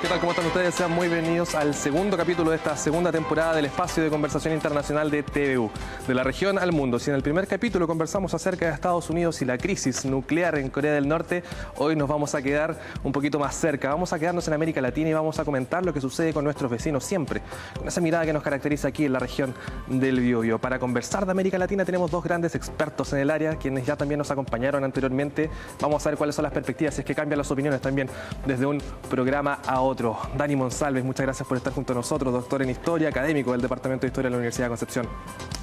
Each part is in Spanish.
¿Qué tal? ¿Cómo están ustedes? Sean muy bienvenidos al segundo capítulo de esta segunda temporada del espacio de conversación internacional de TVU, de la región al mundo. Si en el primer capítulo conversamos acerca de Estados Unidos y la crisis nuclear en Corea del Norte, hoy nos vamos a quedar un poquito más cerca. Vamos a quedarnos en América Latina y vamos a comentar lo que sucede con nuestros vecinos siempre, con esa mirada que nos caracteriza aquí en la región del Biobío. Para conversar de América Latina tenemos dos grandes expertos en el área, quienes ya también nos acompañaron anteriormente. Vamos a ver cuáles son las perspectivas, si es que cambian las opiniones también desde un programa a otro. Dani Monsalves, muchas gracias por estar junto a nosotros, doctor en Historia, académico del Departamento de Historia de la Universidad de Concepción.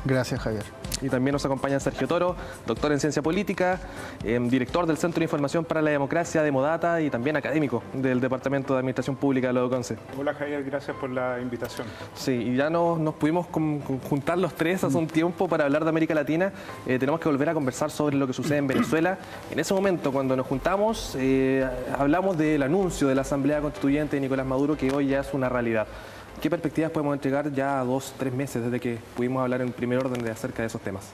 Gracias, Javier. Y también nos acompaña Sergio Toro, doctor en Ciencia Política, director del Centro de Información para la Democracia de Modata y también académico del Departamento de Administración Pública de la UConce. Hola, Javier, gracias por la invitación. Sí, y ya nos pudimos juntar los tres hace un tiempo para hablar de América Latina. Tenemos que volver a conversar sobre lo que sucede en Venezuela. En ese momento, cuando nos juntamos, hablamos del anuncio de la Asamblea Constituyente de Nicolás Maduro, que hoy ya es una realidad. ¿Qué perspectivas podemos entregar ya a 2-3 meses desde que pudimos hablar en primer orden acerca de esos temas?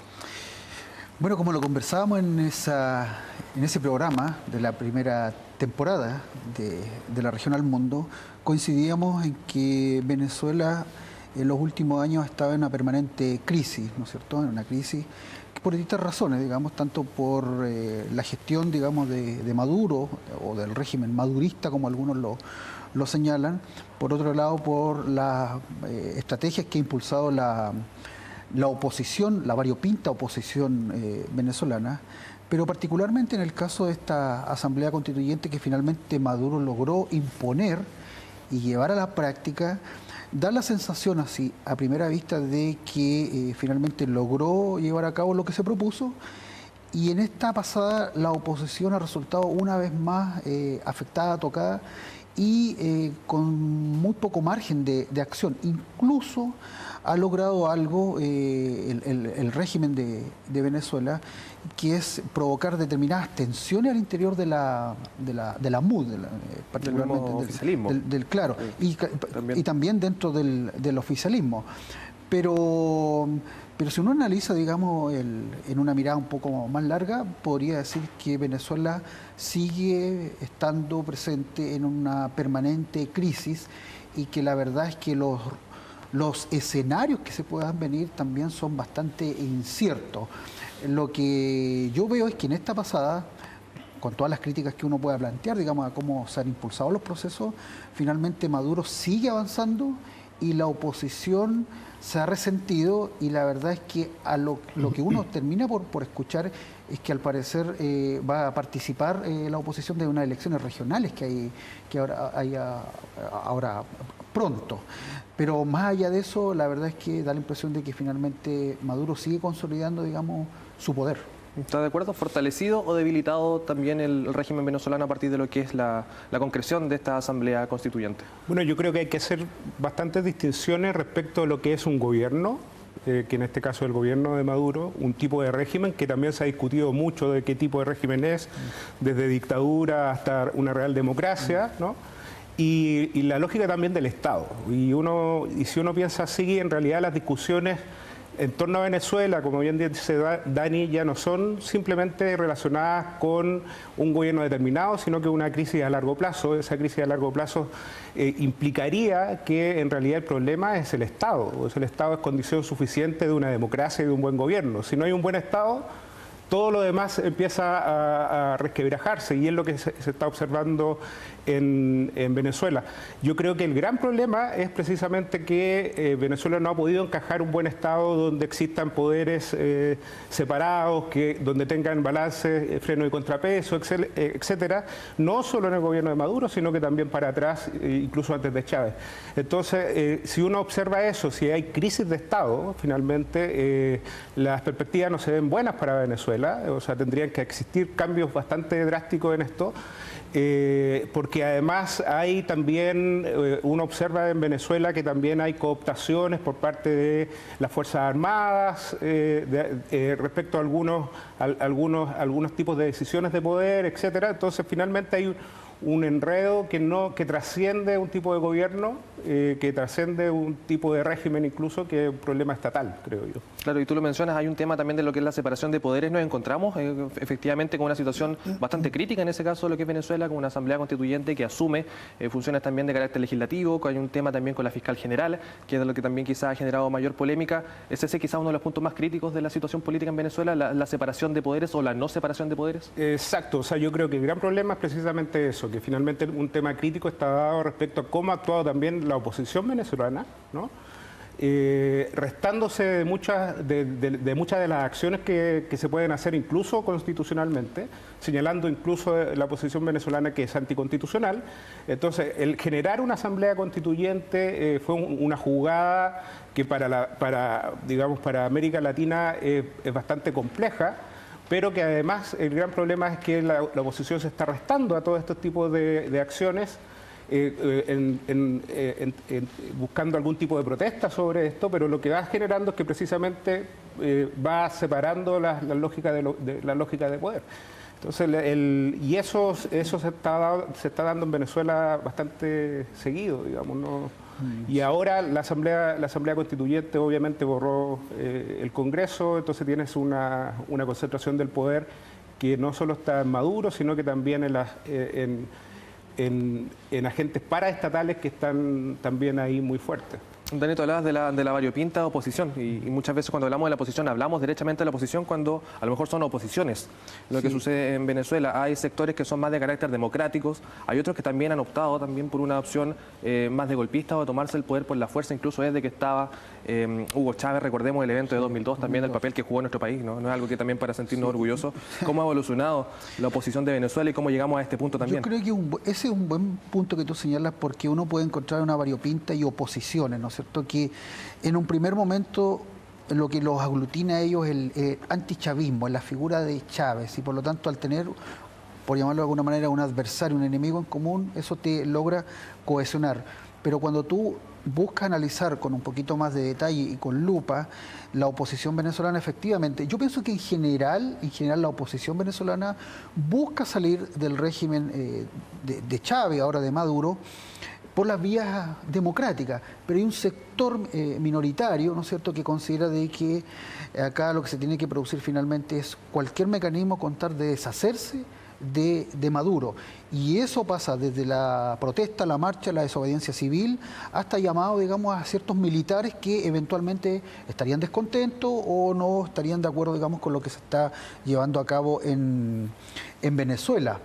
Bueno, como lo conversábamos en ese programa de la primera temporada de la región al mundo, coincidíamos en que Venezuela en los últimos años estaba en una permanente crisis, ¿no es cierto? En una crisis que por distintas razones, digamos, tanto por la gestión, digamos, de Maduro o del régimen madurista, como algunos lo señalan, por otro lado por las estrategias que ha impulsado la oposición, la variopinta oposición venezolana, pero particularmente en el caso de esta Asamblea Constituyente que finalmente Maduro logró imponer y llevar a la práctica, da la sensación así a primera vista de que finalmente logró llevar a cabo lo que se propuso. Y en esta pasada la oposición ha resultado una vez más afectada, tocada y con muy poco margen de acción. Incluso ha logrado algo el régimen de Venezuela, que es provocar determinadas tensiones al interior de la MUD, particularmente del oficialismo. Claro, sí, y también dentro del oficialismo. Pero si uno analiza, digamos, en una mirada un poco más larga, podría decir que Venezuela sigue estando presente en una permanente crisis y que la verdad es que los escenarios que se puedan venir también son bastante inciertos. Lo que yo veo es que en esta pasada, con todas las críticas que uno pueda plantear, digamos, a cómo se han impulsado los procesos, finalmente Maduro sigue avanzando y la oposición se ha resentido, y la verdad es que lo que uno termina por escuchar es que al parecer va a participar la oposición de unas elecciones regionales que hay ahora pronto. Pero más allá de eso, la verdad es que da la impresión de que finalmente Maduro sigue consolidando, digamos, su poder. ¿Está de acuerdo? ¿Fortalecido o debilitado también el régimen venezolano a partir de lo que es la concreción de esta Asamblea Constituyente? Bueno, yo creo que hay que hacer bastantes distinciones respecto a lo que es un gobierno, que en este caso es el gobierno de Maduro, un tipo de régimen que también se ha discutido mucho de qué tipo de régimen es, desde dictadura hasta una real democracia, ¿no? Y la lógica también del Estado. Y si uno piensa así, en realidad las discusiones en torno a Venezuela, como bien dice Dani, ya no son simplemente relacionadas con un gobierno determinado, sino que una crisis a largo plazo. Esa crisis a largo plazo implicaría que en realidad el problema es el Estado. El Estado es condición suficiente de una democracia y de un buen gobierno. Si no hay un buen Estado, todo lo demás empieza a resquebrajarse, y es lo que se está observando en Venezuela. Yo creo que el gran problema es precisamente que Venezuela no ha podido encajar un buen Estado donde existan poderes separados, donde tengan balance, freno y contrapeso, etcétera, no solo en el gobierno de Maduro, sino que también para atrás, incluso antes de Chávez. Entonces, si uno observa eso, si hay crisis de Estado, finalmente las perspectivas no se ven buenas para Venezuela. O sea, tendrían que existir cambios bastante drásticos en esto, porque además hay también, uno observa en Venezuela que también hay cooptaciones por parte de las Fuerzas Armadas respecto a algunos tipos de decisiones de poder, etcétera. Entonces, finalmente hay un enredo que trasciende un tipo de gobierno que trascende un tipo de régimen incluso que es un problema estatal, creo yo. Claro, y tú lo mencionas, hay un tema también de lo que es la separación de poderes. Nos encontramos efectivamente con una situación bastante crítica en ese caso de lo que es Venezuela, con una asamblea constituyente que asume funciones también de carácter legislativo, que hay un tema también con la fiscal general, que es lo que también quizás ha generado mayor polémica. ¿Es ese quizás uno de los puntos más críticos de la situación política en Venezuela, la separación de poderes o la no separación de poderes? Exacto, o sea, yo creo que el gran problema es precisamente eso, que finalmente un tema crítico está dado respecto a cómo ha actuado también la oposición venezolana, ¿no? Restándose de muchas de las acciones que se pueden hacer incluso constitucionalmente, señalando incluso la oposición venezolana que es anticonstitucional. Entonces, el generar una asamblea constituyente fue una jugada que digamos, para América Latina es bastante compleja, pero que además el gran problema es que la oposición se está restando a todos estos tipos de acciones, buscando algún tipo de protesta sobre esto, pero lo que va generando es que precisamente va separando la lógica la lógica de poder. Entonces, y eso se está dando en Venezuela bastante seguido, digamos, ¿no? Y ahora la Asamblea Constituyente obviamente borró el Congreso, entonces tienes una concentración del poder que no solo está en Maduro, sino que también en agentes paraestatales que están también ahí muy fuertes. Dani, tú hablabas de la variopinta oposición y muchas veces cuando hablamos de la oposición hablamos derechamente de la oposición cuando a lo mejor son oposiciones. Lo que sucede en Venezuela, hay sectores que son más de carácter democráticos, hay otros que también han optado también por una opción más de golpista o de tomarse el poder por la fuerza, incluso desde que estaba Hugo Chávez, recordemos el evento de 2002, también el papel que jugó en nuestro país, ¿no? No es algo que también para sentirnos orgullosos. ¿Cómo ha evolucionado la oposición de Venezuela y cómo llegamos a este punto también? Yo creo que ese es un buen punto que tú señalas porque uno puede encontrar una variopinta y oposiciones, ¿no es cierto? Que en un primer momento lo que los aglutina a ellos es el antichavismo, es la figura de Chávez y por lo tanto al tener, por llamarlo de alguna manera, un adversario, un enemigo en común, eso te logra cohesionar. Pero cuando tú buscas analizar con un poquito más de detalle y con lupa la oposición venezolana, efectivamente, yo pienso que en general la oposición venezolana busca salir del régimen de Chávez, ahora de Maduro, por las vías democráticas, pero hay un sector minoritario, ¿no es cierto?, que considera de que acá lo que se tiene que producir finalmente es cualquier mecanismo con tal de deshacerse de Maduro. Y eso pasa desde la protesta, la marcha, la desobediencia civil, hasta llamado, digamos, a ciertos militares que eventualmente estarían descontentos o no estarían de acuerdo, digamos, con lo que se está llevando a cabo en Venezuela.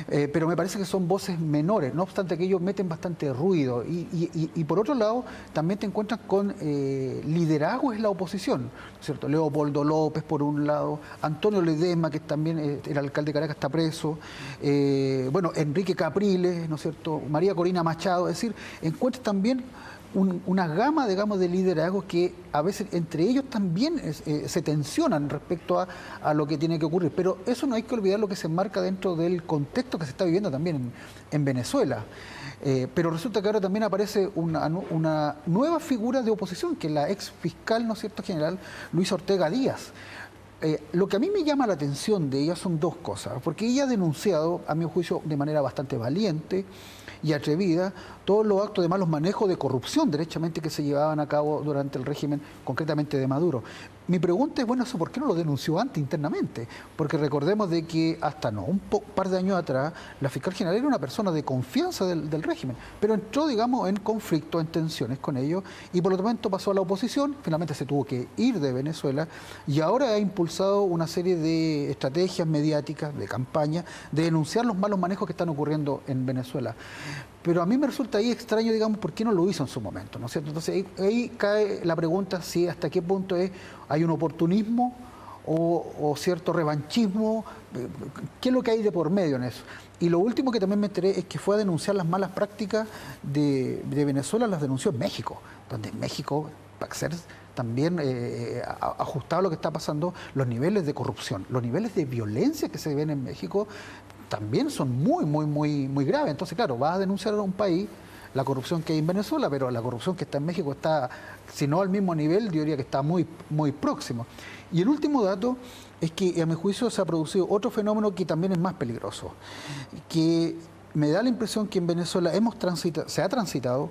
Pero me parece que son voces menores, no obstante que ellos meten bastante ruido. Y por otro lado, también te encuentras con liderazgos en la oposición, ¿no es cierto? Leopoldo López, por un lado, Antonio Ledesma, que también el alcalde de Caracas está preso, bueno, Enrique Capriles, ¿no es cierto?, María Corina Machado, es decir, encuentras también una gama, digamos, de liderazgos que a veces entre ellos también se tensionan respecto a lo que tiene que ocurrir. Pero eso no hay que olvidar lo que se enmarca dentro del contexto que se está viviendo también en Venezuela. Pero resulta que ahora también aparece una nueva figura de oposición, que es la ex fiscal, ¿no es cierto?, general Luisa Ortega Díaz. Lo que a mí me llama la atención de ella son dos cosas, porque ella ha denunciado, a mi juicio, de manera bastante valiente y atrevida, todos los actos de malos manejos de corrupción, derechamente, que se llevaban a cabo durante el régimen, concretamente de Maduro. Mi pregunta es, bueno, ¿eso por qué no lo denunció antes internamente? Porque recordemos de que hasta un par de años atrás, la fiscal general era una persona de confianza del régimen, pero entró, digamos, en conflicto, en tensiones con ellos, y por lo tanto pasó a la oposición, finalmente se tuvo que ir de Venezuela, y ahora ha impulsado una serie de estrategias mediáticas, de campaña, de denunciar los malos manejos que están ocurriendo en Venezuela. Pero a mí me resulta ahí extraño, digamos, por qué no lo hizo en su momento, ¿no es cierto? Entonces ahí cae la pregunta si hasta qué punto hay un oportunismo o cierto revanchismo, ¿qué es lo que hay de por medio en eso? Y lo último que también me enteré es que fue a denunciar las malas prácticas de Venezuela, las denunció en México, donde en México, para ser también ajustado a lo que está pasando, los niveles de corrupción, los niveles de violencia que se ven en México también son muy graves. Entonces, claro, vas a denunciar a un país la corrupción que hay en Venezuela, pero la corrupción que está en México está, si no al mismo nivel, yo diría que está muy próximo. Y el último dato es que, a mi juicio, se ha producido otro fenómeno que también es más peligroso, que me da la impresión que en Venezuela se ha transitado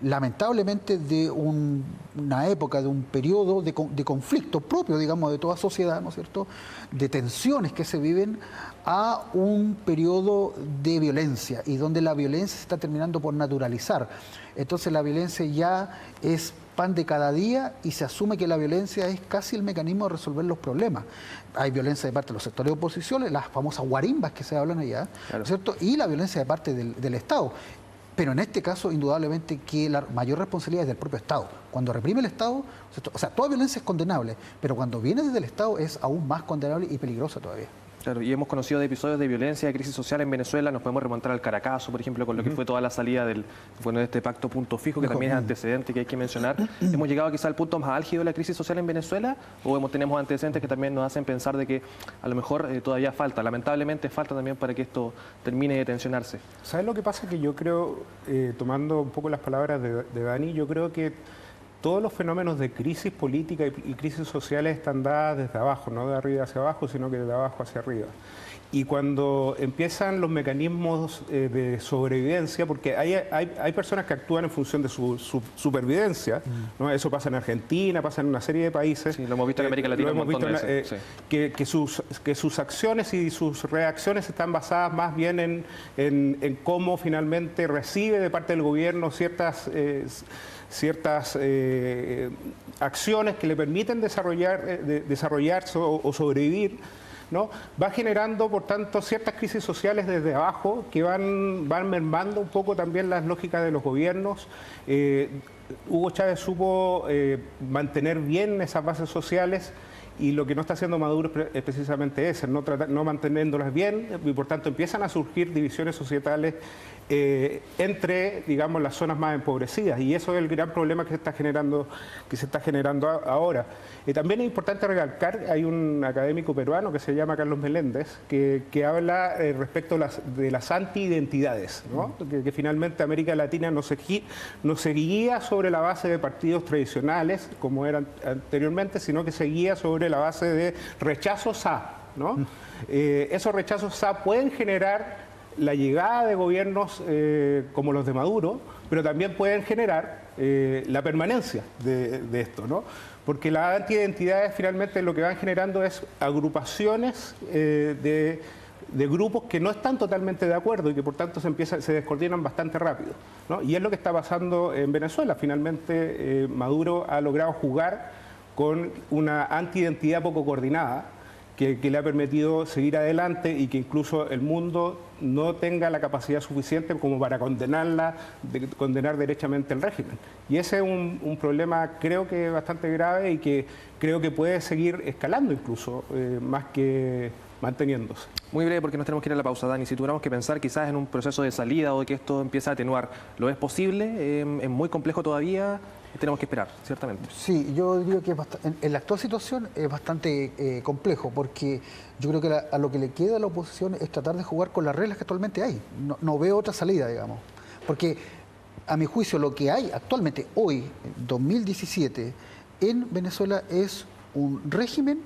lamentablemente de una época, de un periodo de conflicto propio, digamos, de toda sociedad, ¿no es cierto?, de tensiones que se viven, a un periodo de violencia, y donde la violencia se está terminando por naturalizar. Entonces la violencia ya es pan de cada día, y se asume que la violencia es casi el mecanismo de resolver los problemas. Hay violencia de parte de los sectores de oposición, las famosas guarimbas que se hablan allá, Claro. ¿cierto?, y la violencia de parte del Estado. Pero en este caso, indudablemente, que la mayor responsabilidad es del propio Estado. Cuando reprime el Estado, ¿cierto?, o sea, toda violencia es condenable, pero cuando viene desde el Estado es aún más condenable y peligrosa todavía. Claro, y hemos conocido de episodios de violencia, de crisis social en Venezuela. Nos podemos remontar al Caracazo, por ejemplo, con lo que fue toda la salida de este pacto Punto Fijo, que también es antecedente que hay que mencionar. ¿Hemos llegado quizá al punto más álgido de la crisis social en Venezuela? ¿O tenemos antecedentes que también nos hacen pensar de que a lo mejor todavía falta, lamentablemente falta también para que esto termine de tensionarse? ¿Sabes lo que pasa? Que yo creo, tomando un poco las palabras de Dani, yo creo que todos los fenómenos de crisis política y crisis sociales están dadas desde abajo, no de arriba hacia abajo, sino que de abajo hacia arriba. Y cuando empiezan los mecanismos de sobrevivencia, porque hay personas que actúan en función de su supervivencia, ¿no? Eso pasa en Argentina, pasa en una serie de países. Sí, lo hemos visto en América Latina un montón de veces. Que sus acciones y sus reacciones están basadas más bien en cómo finalmente recibe de parte del gobierno ciertas acciones que le permiten desarrollarse o sobrevivir, ¿no? Va generando, por tanto, ciertas crisis sociales desde abajo que van mermando un poco también las lógicas de los gobiernos. Hugo Chávez supo mantener bien esas bases sociales, y lo que no está haciendo Maduro es precisamente eso, no manteniéndolas bien, y por tanto empiezan a surgir divisiones societales entre, digamos, las zonas más empobrecidas, y eso es el gran problema que se está generando ahora. También es importante recalcar, hay un académico peruano que se llama Carlos Meléndez, que habla respecto de las anti-identidades, ¿no? Que finalmente América Latina no se guía sobre la base de partidos tradicionales, como eran anteriormente, sino que se guía sobre la base de rechazos a, ¿no? Esos rechazos a pueden generar la llegada de gobiernos como los de Maduro, pero también pueden generar la permanencia de esto, ¿no? Porque las antiidentidades finalmente lo que van generando es agrupaciones de grupos que no están totalmente de acuerdo y que por tanto se descoordinan bastante rápido, ¿no? Y es lo que está pasando en Venezuela. Finalmente Maduro ha logrado jugar con una antiidentidad poco coordinada, que le ha permitido seguir adelante, y que incluso el mundo no tenga la capacidad suficiente como para condenar derechamente el régimen. Y ese es un problema, creo que bastante grave, y que creo que puede seguir escalando incluso, más que manteniéndose. Muy breve, porque nos tenemos que ir a la pausa, Dani. Si tuviéramos que pensar quizás en un proceso de salida o de que esto empiece a atenuar, ¿lo es posible? ¿Es muy complejo todavía? Tenemos que esperar, ciertamente. Sí, yo diría que en la actual situación es bastante complejo, porque yo creo que a lo que le queda a la oposición es tratar de jugar con las reglas que actualmente hay. No veo otra salida, digamos. Porque, a mi juicio, lo que hay actualmente, hoy, en 2017, en Venezuela es un régimen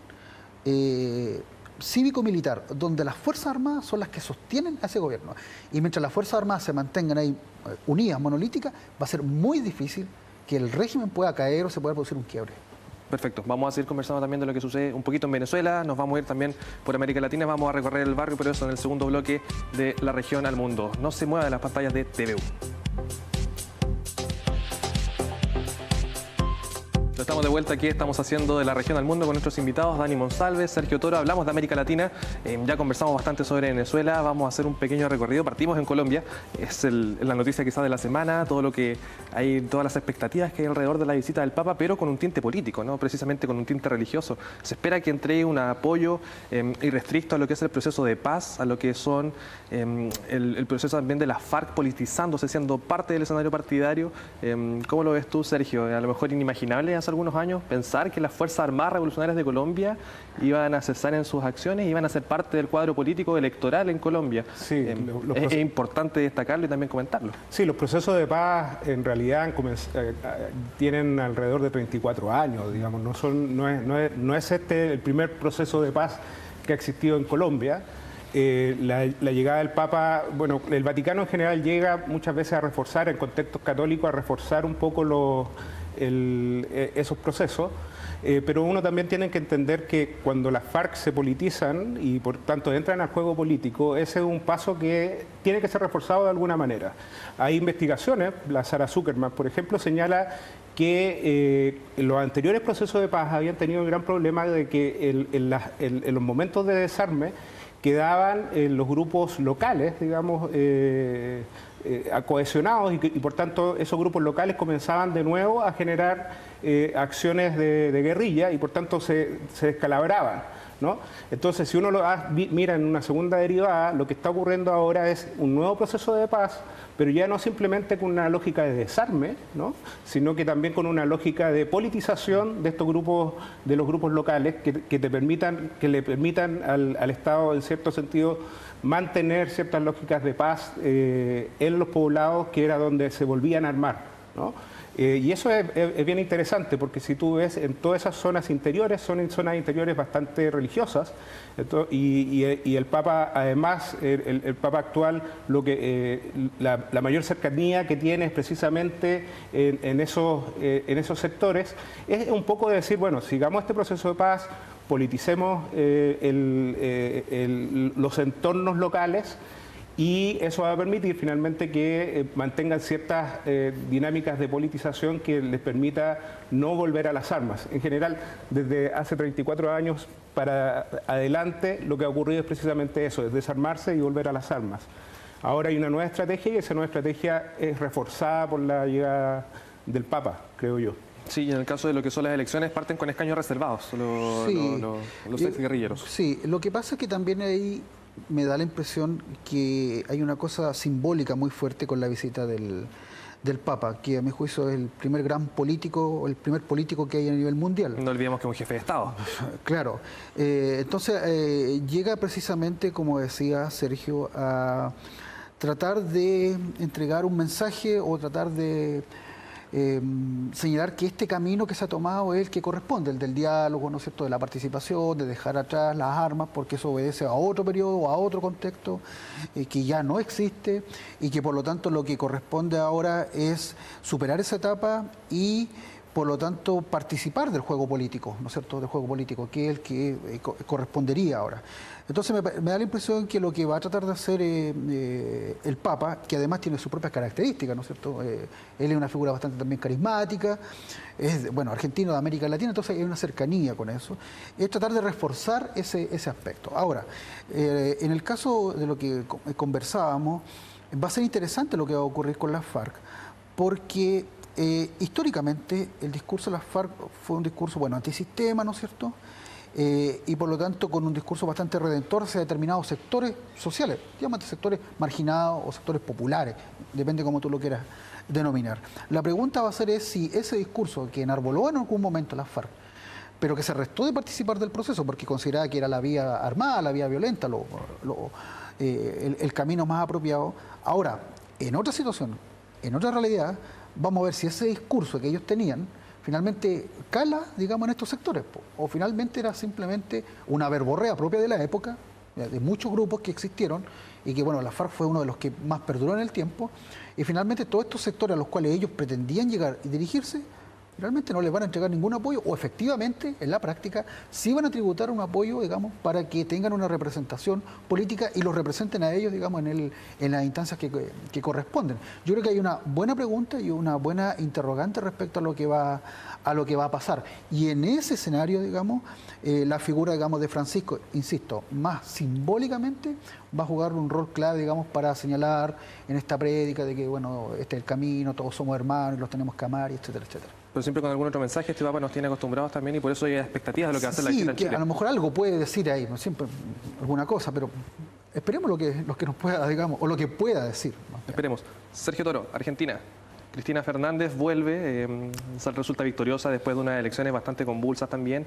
cívico-militar, donde las Fuerzas Armadas son las que sostienen a ese gobierno. Y mientras las Fuerzas Armadas se mantengan ahí unidas, monolíticas, va a ser muy difícil que el régimen pueda caer o se pueda producir un quiebre. Perfecto. Vamos a seguir conversando también de lo que sucede un poquito en Venezuela. Nos vamos a ir también por América Latina. Vamos a recorrer el barrio, pero eso en el segundo bloque de La Región al Mundo. No se mueva de las pantallas de TVU. Estamos de vuelta aquí, estamos haciendo de La Región al Mundo con nuestros invitados, Dani Monsalve, Sergio Toro. Hablamos de América Latina, ya conversamos bastante sobre Venezuela, vamos a hacer un pequeño recorrido. Partimos en Colombia, es la noticia quizás de la semana, todo lo que hay, todas las expectativas que hay alrededor de la visita del Papa, pero con un tinte político, ¿no? Precisamente con un tinte religioso. Se espera que entregue un apoyo irrestricto a lo que es el proceso de paz, a lo que son el proceso también de la FARC politizándose, siendo parte del escenario partidario. ¿Cómo lo ves tú, Sergio? A lo mejor inimaginable hace algunos años pensar que las Fuerzas Armadas Revolucionarias de Colombia iban a cesar en sus acciones y iban a ser parte del cuadro político electoral en Colombia. Sí, es importante destacarlo y también comentarlo. Sí, los procesos de paz en realidad tienen alrededor de 34 años, digamos, no es este el primer proceso de paz que ha existido en Colombia. la llegada del Papa, bueno, el Vaticano en general llega muchas veces a reforzar, en contextos católicos, a reforzar un poco esos procesos. Pero uno también tiene que entender que cuando las FARC se politizan y por tanto entran al juego político, ese es un paso que tiene que ser reforzado de alguna manera. Hay investigaciones, la Sarah Zuckerman, por ejemplo, señala que los anteriores procesos de paz habían tenido el gran problema de que en los momentos de desarme quedaban los grupos locales, digamos, cohesionados y por tanto esos grupos locales comenzaban de nuevo a generar acciones de guerrilla y por tanto se descalabraban, ¿no? Entonces, si uno mira en una segunda derivada, lo que está ocurriendo ahora es un nuevo proceso de paz, pero ya no simplemente con una lógica de desarme, ¿no?, sino que también con una lógica de politización de estos grupos, de los grupos locales, que le permitan al Estado, en cierto sentido, mantener ciertas lógicas de paz en los poblados que era donde se volvían a armar, ¿no? Y eso es bien interesante porque si tú ves en todas esas zonas interiores, son en zonas interiores bastante religiosas, y el Papa, además, el Papa actual, la mayor cercanía que tiene es precisamente en esos sectores, es un poco de decir, bueno, sigamos este proceso de paz, politicemos los entornos locales, y eso va a permitir finalmente que mantengan ciertas dinámicas de politización que les permita no volver a las armas. En general, desde hace 34 años para adelante, lo que ha ocurrido es precisamente eso, es desarmarse y volver a las armas. Ahora hay una nueva estrategia y esa nueva estrategia es reforzada por la llegada del Papa, creo yo. Sí, y en el caso de lo que son las elecciones, parten con escaños reservados los exguerrilleros. Sí, lo que pasa es que también ahí me da la impresión que hay una cosa simbólica muy fuerte con la visita del Papa, que a mi juicio es el primer gran político, o el primer político que hay a nivel mundial. No olvidemos que es un jefe de Estado. Claro. Entonces, llega precisamente, como decía Sergio, a tratar de entregar un mensaje o tratar de señalar que este camino que se ha tomado es el que corresponde, el del diálogo, ¿no es cierto?, de la participación, de dejar atrás las armas, porque eso obedece a otro periodo, a otro contexto que ya no existe y que por lo tanto lo que corresponde ahora es superar esa etapa y por lo tanto participar del juego político, ¿no es cierto?, del juego político, que es el que correspondería ahora. Entonces me da la impresión que lo que va a tratar de hacer el Papa, que además tiene sus propias características, ¿no es cierto?, él es una figura bastante también carismática, es, bueno, argentino de América Latina, entonces hay una cercanía con eso, es tratar de reforzar ese aspecto. Ahora, en el caso de lo que conversábamos, va a ser interesante lo que va a ocurrir con las FARC, porque históricamente el discurso de las FARC fue un discurso, bueno, antisistema, ¿no es cierto?, y por lo tanto con un discurso bastante redentor hacia determinados sectores sociales, llámate sectores marginados o sectores populares, depende cómo tú lo quieras denominar. La pregunta va a ser si ese discurso que enarboló en algún momento las FARC, pero que se restó de participar del proceso porque consideraba que era la vía armada, la vía violenta, el camino más apropiado, ahora, en otra situación, en otra realidad, vamos a ver si ese discurso que ellos tenían finalmente cala, digamos, en estos sectores, o finalmente era simplemente una verborrea propia de la época, de muchos grupos que existieron, y que, bueno, la FARC fue uno de los que más perduró en el tiempo, y finalmente todos estos sectores a los cuales ellos pretendían llegar y dirigirse, realmente no les van a entregar ningún apoyo, o efectivamente, en la práctica, sí van a tributar un apoyo, digamos, para que tengan una representación política y los representen a ellos, digamos, en las instancias que corresponden. Yo creo que hay una buena pregunta y una buena interrogante respecto a lo que va a pasar. Y en ese escenario, digamos, la figura, digamos, de Francisco, insisto, más simbólicamente, va a jugar un rol clave, digamos, para señalar en esta prédica de que, bueno, este es el camino, todos somos hermanos y los tenemos que amar, y etcétera, etcétera. Pero siempre con algún otro mensaje, este Papa nos tiene acostumbrados también y por eso hay expectativas de lo que va a hacer la izquierda en Chile. A lo mejor algo puede decir ahí, no siempre alguna cosa, pero esperemos lo que nos pueda, digamos, o lo que pueda decir. Esperemos. Sergio Toro, Argentina. Cristina Fernández vuelve, resulta victoriosa después de unas elecciones bastante convulsas también.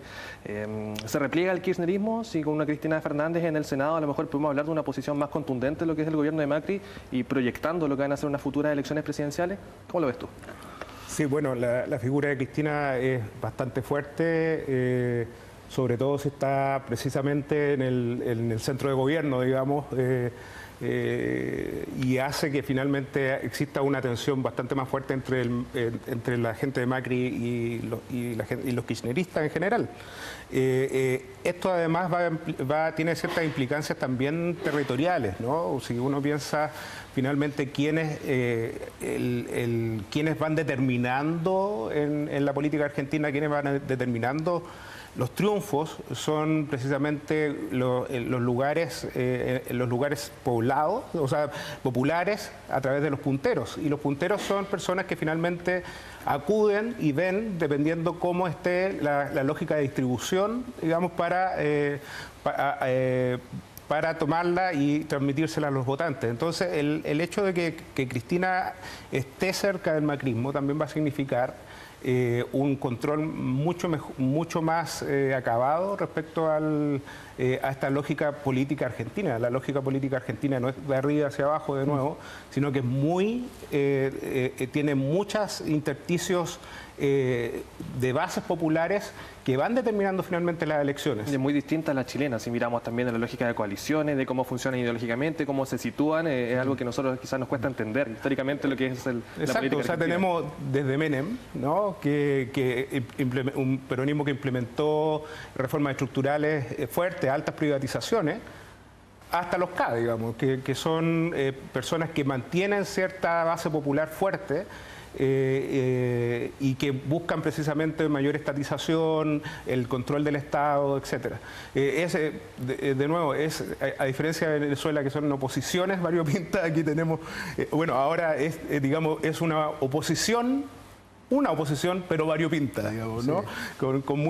¿Se repliega el kirchnerismo? Si con una Cristina Fernández en el Senado a lo mejor podemos hablar de una posición más contundente de lo que es el gobierno de Macri y proyectando lo que van a ser unas futuras elecciones presidenciales. ¿Cómo lo ves tú? Sí, bueno, la figura de Cristina es bastante fuerte. sobre todo si está precisamente en el centro de gobierno, digamos, y hace que finalmente exista una tensión bastante más fuerte entre la gente de Macri y los kirchneristas en general. Esto además tiene ciertas implicancias también territoriales, ¿no? Si uno piensa finalmente quiénes van determinando en la política argentina, quiénes van determinando los triunfos, son precisamente los lugares poblados, o sea, populares a través de los punteros. Y los punteros son personas que finalmente acuden y ven, dependiendo cómo esté la lógica de distribución, digamos, para tomarla y transmitírsela a los votantes. Entonces, el hecho de que Cristina esté cerca del macrismo también va a significar un control mucho más acabado respecto a esta lógica política argentina. La lógica política argentina no es de arriba hacia abajo de nuevo, sino que tiene muchos intersticios de bases populares que van determinando finalmente las elecciones. Es muy distinta a la chilena, si miramos también de la lógica de coaliciones, de cómo funcionan ideológicamente, cómo se sitúan, es algo que a nosotros quizás nos cuesta entender históricamente lo que es la política argentina. O sea, tenemos desde Menem, ¿no? Un peronismo que implementó reformas estructurales fuertes, altas privatizaciones, hasta los K, digamos, que son personas que mantienen cierta base popular fuerte, y que buscan precisamente mayor estatización, el control del Estado, etcétera. De nuevo, a diferencia de Venezuela, que son oposiciones variopintas, aquí tenemos, ahora es una oposición, pero variopinta, digamos, ¿no? Sí. Con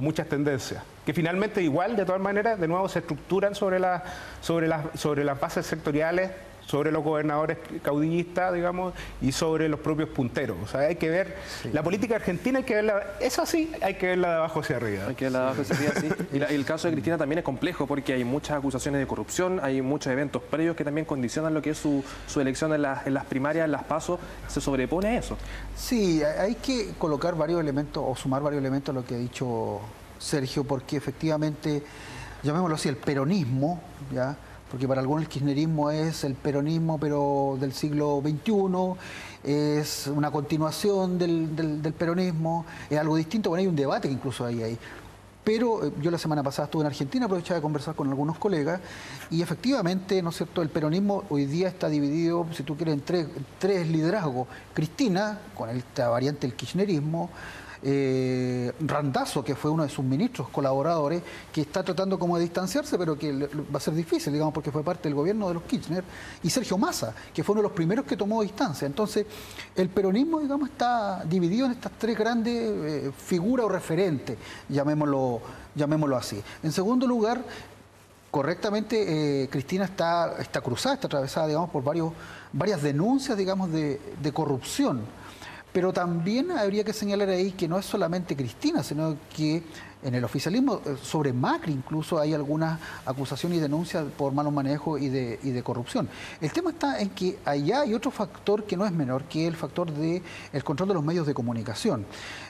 muchas tendencias, que finalmente igual, de todas maneras, de nuevo se estructuran sobre las bases sectoriales, sobre los gobernadores caudillistas, digamos, y sobre los propios punteros. O sea, hay que ver, la política argentina hay que verla, es así, hay que verla de abajo hacia arriba. Hay que verla de abajo hacia arriba, sí. Y el caso de Cristina también es complejo porque hay muchas acusaciones de corrupción, hay muchos eventos previos que también condicionan lo que es su elección en las primarias, en las PASO, se sobrepone a eso. Sí, hay que colocar varios elementos o sumar varios elementos a lo que ha dicho Sergio, porque efectivamente, llamémoslo así, el peronismo, ¿ya?, porque para algunos el kirchnerismo es el peronismo, pero del siglo XXI, es una continuación del peronismo, es algo distinto. Bueno, hay un debate que incluso hay ahí. Pero yo la semana pasada estuve en Argentina, aproveché de conversar con algunos colegas, y efectivamente, ¿no es cierto?, el peronismo hoy día está dividido, si tú quieres, en tres liderazgos. Cristina, con esta variante del kirchnerismo, Randazzo, que fue uno de sus ministros colaboradores, que está tratando como de distanciarse, pero que va a ser difícil, digamos, porque fue parte del gobierno de los Kirchner, y Sergio Massa, que fue uno de los primeros que tomó distancia. Entonces, el peronismo, digamos, está dividido en estas tres grandes figuras o referentes, llamémoslo así. En segundo lugar, correctamente, Cristina está cruzada, está atravesada, digamos, por varias denuncias, digamos, de corrupción. Pero también habría que señalar ahí que no es solamente Cristina, sino que en el oficialismo, sobre Macri incluso, hay algunas acusaciones y denuncias por malos manejos y de corrupción. El tema está en que allá hay otro factor que no es menor, que es el factor del control de los medios de comunicación.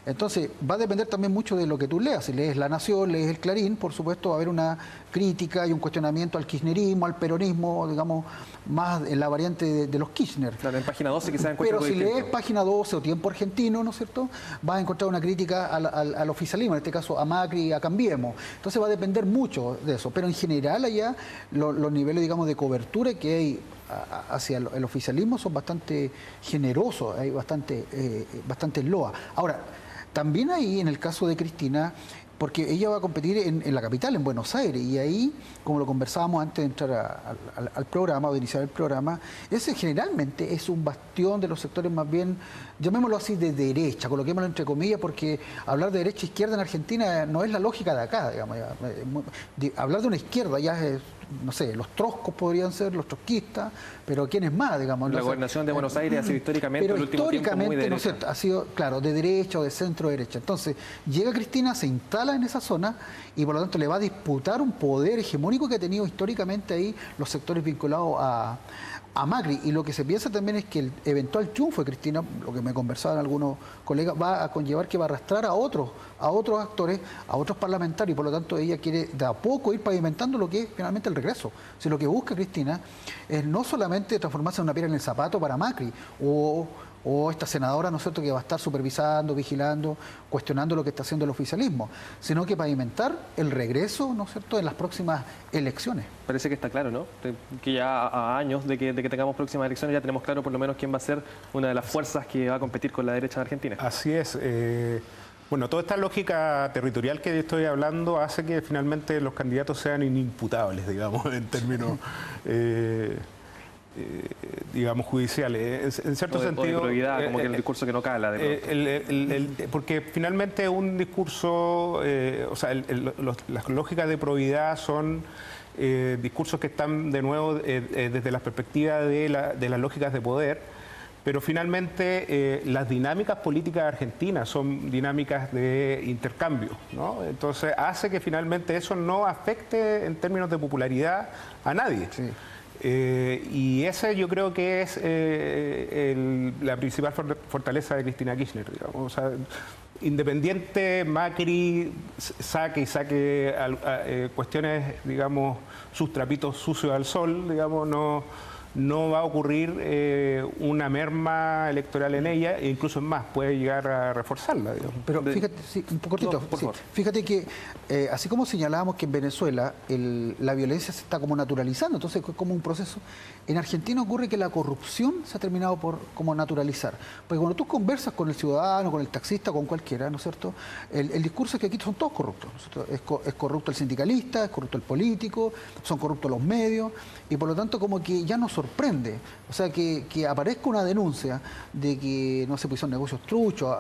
Entonces, va a depender también mucho de lo que tú leas. Si lees La Nación, lees El Clarín, por supuesto va a haber una crítica y un cuestionamiento al kirchnerismo, al peronismo, digamos, más en la variante de los Kirchner. Claro, en Página 12 quizás encuentra. Pero si lees Página 12 o Tiempo Argentino, ¿no es cierto?, vas a encontrar una crítica al oficialismo, en este caso a Macri, a Cambiemos. Entonces va a depender mucho de eso. Pero en general allá los niveles, digamos, de cobertura que hay hacia el oficialismo son bastante generosos, hay bastante loa. Ahora, también ahí en el caso de Cristina, porque ella va a competir en la capital, en Buenos Aires, y ahí, como lo conversábamos antes de entrar al programa o de iniciar el programa, ese generalmente es un bastión de los sectores más bien, llamémoslo así, de derecha, coloquémoslo entre comillas, porque hablar de derecha e izquierda en Argentina no es la lógica de acá, digamos. Hablar de una izquierda ya es, no sé, los troscos podrían ser, los trotskistas, pero ¿quién es más, digamos? La gobernación de Buenos Aires ha sido históricamente, pero el último tiempo, muy derecha. ¿no es cierto?, ha sido, claro, de derecha o de centro derecha. Entonces, llega Cristina, se instala en esa zona y por lo tanto le va a disputar un poder hegemónico que ha tenido históricamente ahí los sectores vinculados a a Macri. Y lo que se piensa también es que el eventual triunfo de Cristina, lo que me conversaban algunos colegas, va a conllevar que va a arrastrar a otros actores, a otros parlamentarios, y por lo tanto ella quiere de a poco ir pavimentando lo que es finalmente el regreso. Si lo que busca Cristina es no solamente transformarse en una piedra en el zapato para Macri, o esta senadora, ¿no es cierto?, que va a estar supervisando, vigilando, cuestionando lo que está haciendo el oficialismo, sino que pavimentar el regreso, ¿no es cierto?, en las próximas elecciones. Parece que está claro, ¿no? Que ya a años de que tengamos próximas elecciones ya tenemos claro por lo menos quién va a ser una de las fuerzas que va a competir con la derecha en Argentina. Así es. Bueno, toda esta lógica territorial que estoy hablando hace que finalmente los candidatos sean inimputables, digamos, en términos... digamos, judiciales. En cierto sentido... de probidad, como que el discurso que no cala. Porque finalmente un discurso, o sea, las lógicas de probidad son discursos que están, de nuevo, desde la perspectiva de las lógicas de poder, pero finalmente las dinámicas políticas argentinas son dinámicas de intercambio, ¿no? Entonces hace que finalmente eso no afecte en términos de popularidad a nadie. Sí. Y ese yo creo que es la principal fortaleza de Cristina Kirchner, digamos. O sea, independiente Macri saque cuestiones, digamos, sus trapitos sucios al sol, digamos, no va a ocurrir una merma electoral en ella, e incluso es más, puede llegar a reforzarla, digamos. Pero fíjate, sí, un poco cortito, no, por favor. Fíjate que así como señalábamos que en Venezuela la violencia se está como naturalizando, entonces es como un proceso, en Argentina ocurre que la corrupción se ha terminado por como naturalizar. Porque cuando tú conversas con el ciudadano, con el taxista, con cualquiera, ¿no es cierto?, el discurso es que aquí son todos corruptos, ¿no es cierto? Es corrupto el sindicalista, es corrupto el político, son corruptos los medios, y por lo tanto como que ya nos sorprende, o sea, que aparezca una denuncia de que, no se pusieron negocios truchos,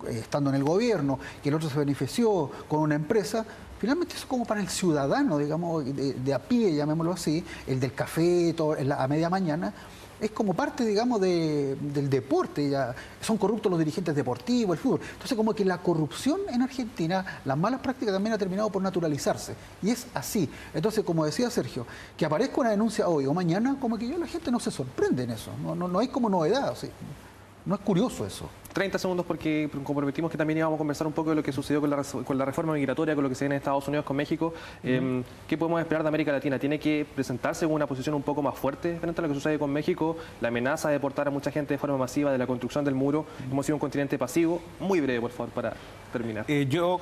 estando en el gobierno, que el otro se benefició con una empresa. Finalmente eso como para el ciudadano, digamos, de a pie, llamémoslo así, el del café a media mañana, es como parte, digamos, del deporte. Ya son corruptos los dirigentes deportivos, el fútbol. Entonces, como que la corrupción en Argentina, las malas prácticas también ha terminado por naturalizarse. Y es así. Entonces, como decía Sergio, que aparezca una denuncia hoy o mañana, como que ya la gente no se sorprende en eso. No hay como novedad. ¿Sí? No es curioso eso. 30 segundos porque comprometimos que también íbamos a conversar un poco de lo que sucedió con la reforma migratoria, con lo que se viene en Estados Unidos, con México. ¿Qué podemos esperar de América Latina? ¿Tiene que presentarse con una posición un poco más fuerte frente a lo que sucede con México? La amenaza de deportar a mucha gente de forma masiva, de la construcción del muro. Hemos sido un continente pasivo. Muy breve, por favor, para terminar. Yo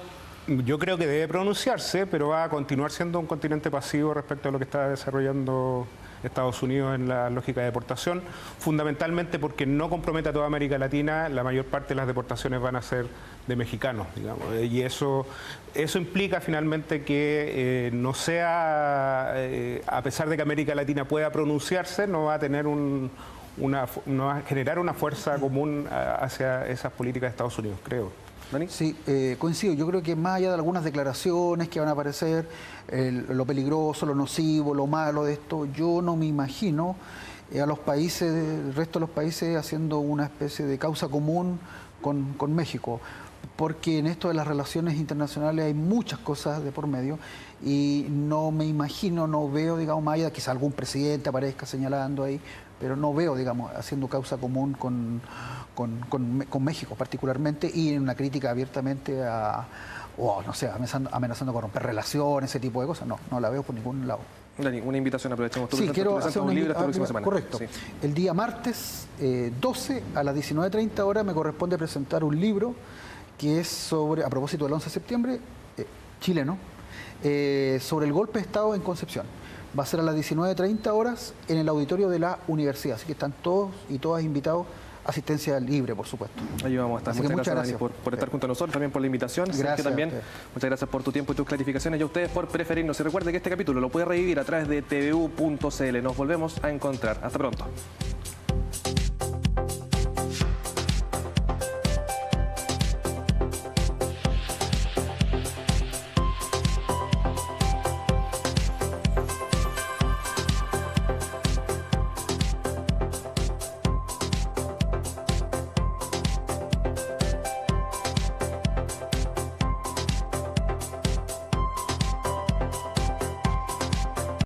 creo que debe pronunciarse, pero va a continuar siendo un continente pasivo respecto a lo que está desarrollando Estados Unidos en la lógica de deportación, fundamentalmente porque no compromete a toda América Latina. La mayor parte de las deportaciones van a ser de mexicanos, digamos, y eso implica finalmente que no sea, a pesar de que América Latina pueda pronunciarse, no va a tener no va a generar una fuerza común hacia esas políticas de Estados Unidos, creo. ¿Dani? Sí, coincido. Yo creo que más allá de algunas declaraciones que van a aparecer, lo peligroso, lo nocivo, lo malo de esto, yo no me imagino a los países, el resto de los países haciendo una especie de causa común con México, porque en esto de las relaciones internacionales hay muchas cosas de por medio y no me imagino, no veo, digamos, más allá de que quizá algún presidente aparezca señalando ahí, pero no veo, digamos, haciendo causa común con México particularmente, y en una crítica abiertamente no sé, amenazando con romper relaciones, ese tipo de cosas. No la veo por ningún lado. Dani, una invitación, aprovechemos. Sí, quiero hacer un libro esta próxima semana. Correcto. Sí. El día martes 12 a las 19:30 horas me corresponde presentar un libro que es sobre, a propósito del 11 de septiembre, chileno, sobre el golpe de Estado en Concepción. Va a ser a las 19:30 horas en el auditorio de la universidad, así que están todos y todas invitados. Asistencia libre, por supuesto. Ahí vamos a estar. Muchas gracias, Dani, por estar junto a nosotros, también por la invitación. Gracias. También. Muchas gracias por tu tiempo y tus clarificaciones y a ustedes por preferirnos. Y recuerde que este capítulo lo puede revivir a través de tvu.cl. Nos volvemos a encontrar. Hasta pronto.